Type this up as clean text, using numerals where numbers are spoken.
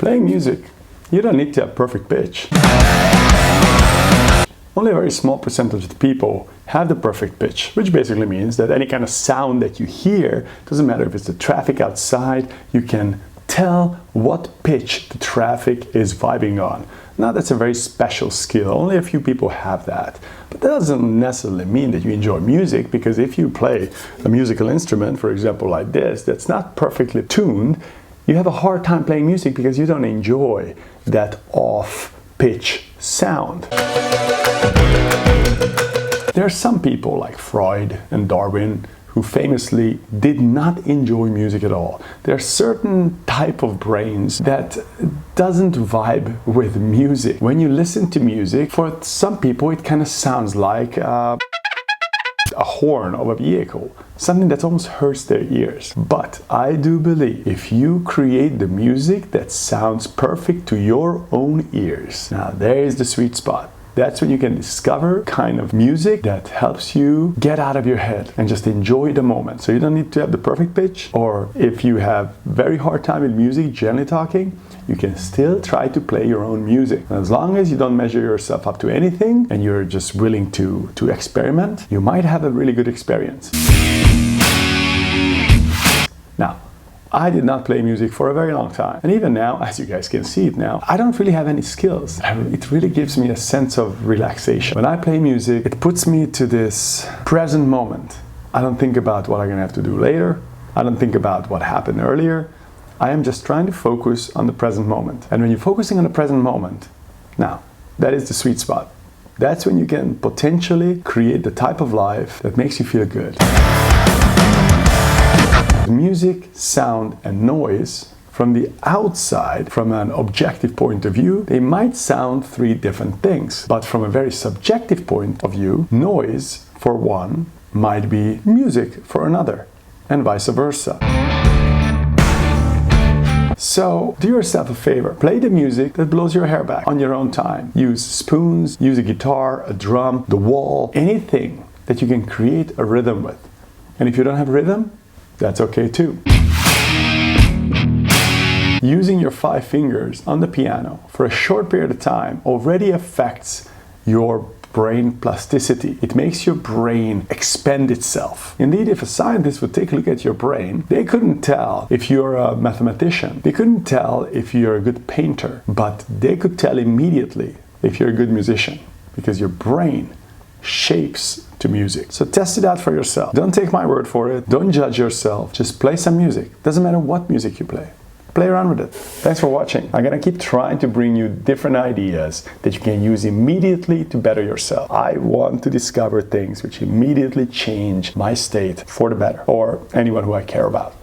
Playing music, you don't need to have perfect pitch. Only a very small percentage of the people have the perfect pitch, which basically means that any kind of sound that you hear, doesn't matter if it's the traffic outside, you can tell what pitch the traffic is vibing on. Now that's a very special skill, only a few people have that. But that doesn't necessarily mean that you enjoy music, because if you play a musical instrument, for example like this, that's not perfectly tuned, you have a hard time playing music because you don't enjoy that off-pitch sound. There are some people like Freud and Darwin who famously did not enjoy music at all. There are certain type of brains that doesn't vibe with music. When you listen to music, for some people it kind of sounds like a horn of a vehicle, something that almost hurts their ears. But I do believe if you create the music that sounds perfect to your own ears, now there is the sweet spot. That's when you can discover kind of music that helps you get out of your head and just enjoy the moment. So you don't need to have the perfect pitch, or if you have very hard time with music, generally talking, you can still try to play your own music. And as long as you don't measure yourself up to anything and you're just willing to experiment, you might have a really good experience. Now, I did not play music for a very long time. And even now, as you guys can see it now, I don't really have any skills. It really gives me a sense of relaxation. When I play music, it puts me to this present moment. I don't think about what I'm gonna have to do later. I don't think about what happened earlier. I am just trying to focus on the present moment. And when you're focusing on the present moment, now, that is the sweet spot. That's when you can potentially create the type of life that makes you feel good. Music, sound, and noise, from the outside, from an objective point of view, they might sound three different things. But from a very subjective point of view, noise, for one, might be music for another, and vice versa. So, do yourself a favor. Play the music that blows your hair back on your own time. Use spoons, use a guitar, a drum, the wall, anything that you can create a rhythm with. And if you don't have rhythm, that's okay too. Using your 5 fingers on the piano for a short period of time already affects your brain plasticity. It makes your brain expand itself. Indeed, if a scientist would take a look at your brain, they couldn't tell if you're a mathematician. They couldn't tell if you're a good painter, but they could tell immediately if you're a good musician, because your brain shapes to music. So test it out for yourself. Don't take my word for it. Don't judge yourself. Just play some music. Doesn't matter what music you play. Play around with it. Thanks for watching. I'm gonna keep trying to bring you different ideas that you can use immediately to better yourself. I want to discover things which immediately change my state for the better, or anyone who I care about.